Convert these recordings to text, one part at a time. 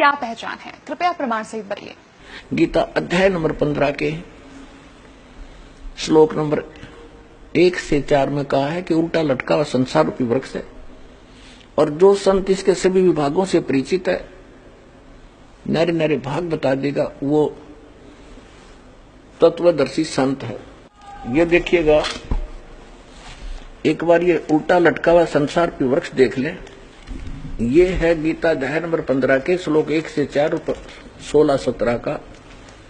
क्या पहचान है? कृपया प्रमाण सहित बताइए। गीता अध्याय नंबर 15 के श्लोक नंबर 1 से 4 में कहा है कि उल्टा लटका हुआ संसार रूपी वृक्ष है, और जो संत इसके सभी विभागों से परिचित है, नारे नारे भाग बता देगा, वो तत्वदर्शी संत है। ये देखिएगा, एक बार ये उल्टा लटका हुआ संसार रूपी वृक्ष देख लें। ये है गीता अध्याय नंबर 15 के श्लोक 1 से 4 16-17 का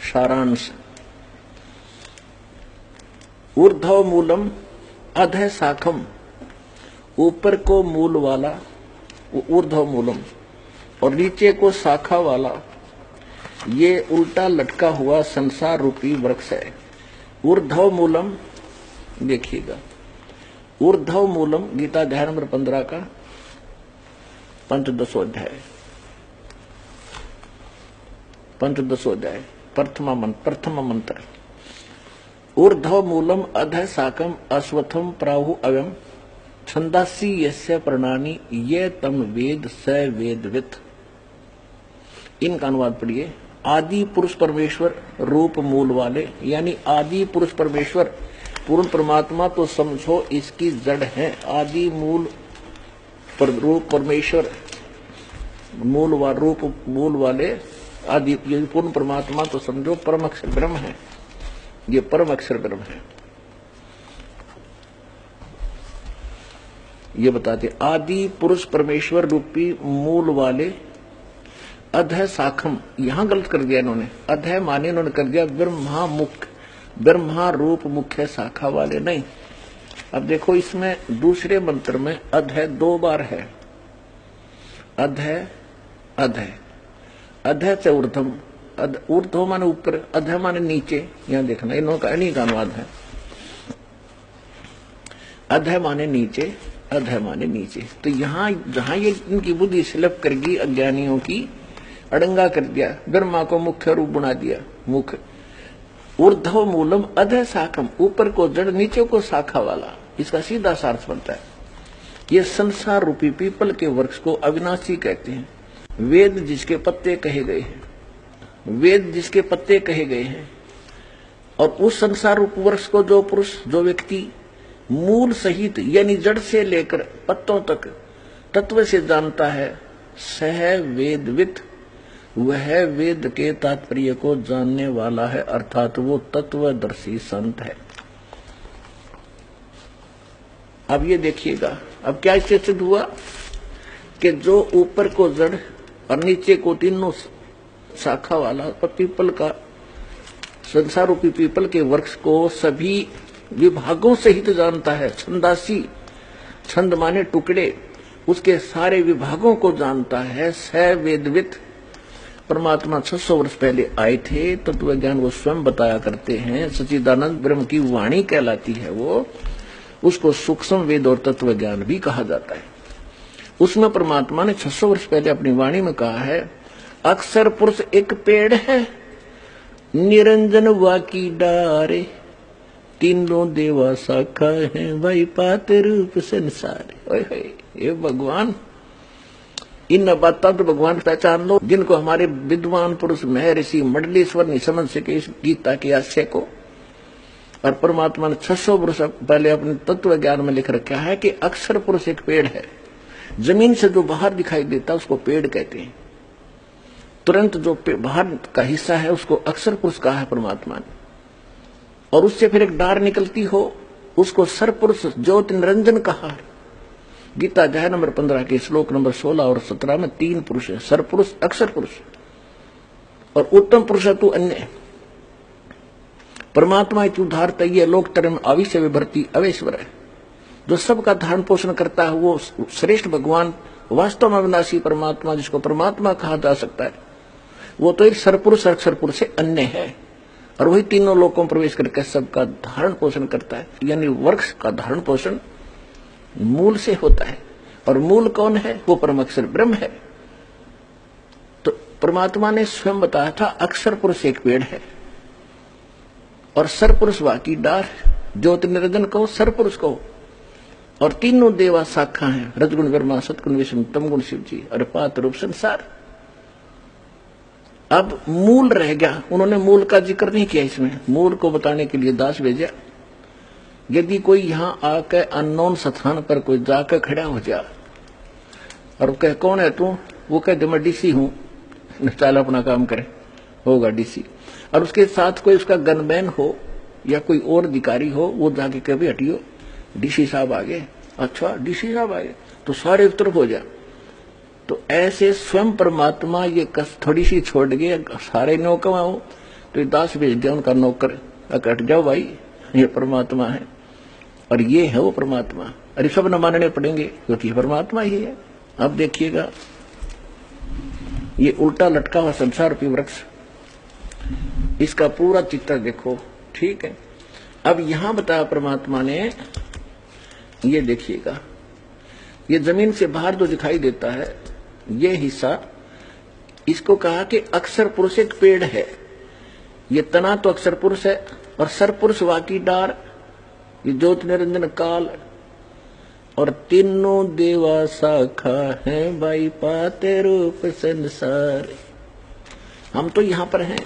सारांश। ऊर्ध्व मूलम अधः शाखम, ऊपर को मूल वाला ऊर्ध्व मूलम और नीचे को शाखा वाला ये उल्टा लटका हुआ संसार रूपी वृक्ष है। ऊर्ध्व मूलम देखिएगा, ऊर्ध्व मूलम गीता अध्याय नंबर 15 का 15वां अध्याय, 15वां अध्याय प्रथम मंत्र। ऊर्ध्व मूलम अधः शाकम अश्वत्थम प्राहु अव्यम छंदासी यस्य प्रणानी ये तम वेद स वेदवित्। इनका अनुवाद पढ़िए। आदि पुरुष परमेश्वर रूप मूल वाले, यानी आदि पुरुष परमेश्वर पूर्ण परमात्मा तो समझो इसकी जड़ है। आदि मूल रूप परमेश्वर रूप मूल वाले आदि पूर्ण परमात्मा तो समझो परम अक्षर ब्रह्म है। ये परम अक्षर ब्रह्म है। ये बताते आदि पुरुष परमेश्वर रूपी मूल वाले अधः शाखम, यहां गलत कर दिया इन्होंने। अधः माने इन्होंने कर दिया ब्रह्मा मुख्य, ब्रह्मा रूप मुख्य शाखा वाले नहीं। अब देखो, इसमें दूसरे मंत्र में अधः 2 बार है। अधः अधः अधः से ऊर्ध्वम, ऊर्ध्व माने ऊपर, अधः माने नीचे। यहां देखना, इन्हों का इन्हीं का अनुवाद है। अधः माने नीचे, अधः माने नीचे। तो यहां जहां ये इनकी बुद्धि स्लिप कर गई, अज्ञानियों की अड़ंगा कर दिया, ब्रह्मा को मुख्य रूप बना दिया। मुख्य ऊर्ध्व मूलम अधः शाखम, ऊपर को जड़ नीचे को शाखा वाला। इसका सीधा सार्थ बनता है, ये संसार रूपी पीपल के वृक्ष को अविनाशी कहते हैं। वेद जिसके पत्ते कहे गए हैं, वेद जिसके पत्ते कहे गए हैं, और उस संसार रूप वृक्ष को जो पुरुष, जो व्यक्ति मूल सहित यानी जड़ से लेकर पत्तों तक तत्व से जानता है, सह वेदवित्, वह वेद के तात्पर्य को जानने वाला है, अर्थात वो तत्वदर्शी संत है। अब ये देखिएगा, अब क्या इससे सिद्ध हुआ कि जो ऊपर को जड़ और नीचे को तीनों शाखा वाला पीपल का, संसार रूपी पीपल के वृक्ष को सभी विभागों सहित जानता है। छंदासी, छंद माने टुकड़े, उसके सारे विभागों को जानता है। स वेदवित्, परमात्मा 600 वर्ष पहले आए थे, तत्व ज्ञान वो स्वयं बताया करते हैं। सच्चिदानंद ब्रह्म की वाणी कहलाती है वो, उसको सूक्ष्म वेद और तत्व ज्ञान भी कहा जाता है। उसमें परमात्मा ने 600 वर्ष पहले अपनी वाणी में कहा है, अक्षर पुरुष एक पेड़ है, निरंजन वाकी डारे, तीनों देवा शाखा है, भाई पाते रूप संसारे। ओए ये भगवान, इन बातों तो भगवान पहचान लो, जिनको हमारे विद्वान पुरुष महर्षि मंडलेश्वर नहीं समझ सके इस गीता के आशय को। और परमात्मा ने 600 वर्ष पहले अपने तत्व ज्ञान में लिख रखा है कि अक्षर पुरुष एक पेड़ है। जमीन से जो बाहर दिखाई देता है उसको पेड़ कहते हैं। तुरंत जो बाहर का हिस्सा है उसको अक्षर पुरुष कहा है परमात्मा ने। और उससे फिर एक डार निकलती हो, उसको सर पुरुष ज्योत निरंजन कहा। गीता अध्याय नंबर 15 के श्लोक नंबर 16 और 17 में 3 पुरुष है, सर पुरुष, अक्षर पुरुष और उत्तम पुरुष है तू अन्य। परमात्मा उद्धार ये लोक तरम आविश्य विभर्ती अवेश्वर है, जो सबका धारण पोषण करता है। वो श्रेष्ठ भगवान, वास्तव में अविनाशी परमात्मा, जिसको परमात्मा कहा जा सकता है, वो तो एक सरपुरुष अक्षर पुरुष से अन्य है। और वही तीनों लोकों में प्रवेश करके सबका धारण पोषण करता है। यानी वृक्ष का धारण पोषण मूल से होता है, और मूल कौन है? वो परम अक्षर ब्रह्म है। तो परमात्मा ने स्वयं बताया था, अक्षर पुरुष एक पेड़ है और सरपुरुष वाकी डार, ज्योति निरंजन कहो, सरपुरुष कहो, और तीनों देवा शाखा हैं, रजगुण ब्रह्मा, सतगुण विष्णु, तमगुण शिव जी और पात रूप संसार। अब मूल रह गया, उन्होंने मूल का जिक्र नहीं किया इसमें। मूल को बताने के लिए दास भेजा। यदि कोई यहां आकर अननोन स्थान पर कोई जाकर खड़ा हो जा और कह कौन है तू, वो कहते मैं डीसी हूं, चल अपना काम करे, होगा डीसी। और उसके साथ कोई उसका गनमैन हो या कोई और अधिकारी हो, वो जाके कभी हटियो डीसी साहब आ गए, अच्छा डीसी साहब आ गए, तो सारे एक तरफ हो जा। तो ऐसे स्वयं परमात्मा ये कस थोड़ी सी छोड़ गए, सारे नौकर हो तो ये दास भेज दिया उनका नौकर, हट जाओ भाई, ये परमात्मा है और ये है वो परमात्मा, अरे सब न मानने पड़ेंगे क्योंकि परमात्मा ही है। अब देखिएगा ये उल्टा लटका हुआ संसार रूपी वृक्ष, इसका पूरा चित्र देखो, ठीक है। अब यहां बताया परमात्मा ने, ये देखिएगा ये जमीन से बाहर जो दिखाई देता है ये हिस्सा, इसको कहा कि अक्षर पुरुष एक पेड़ है, ये तना तो अक्षर पुरुष है और सर पुरुष वाकी डार, ये ज्योत निरंजन काल, और तीनों देवा शाखा है भाई पाते रूप संसार। हम तो यहां पर हैं,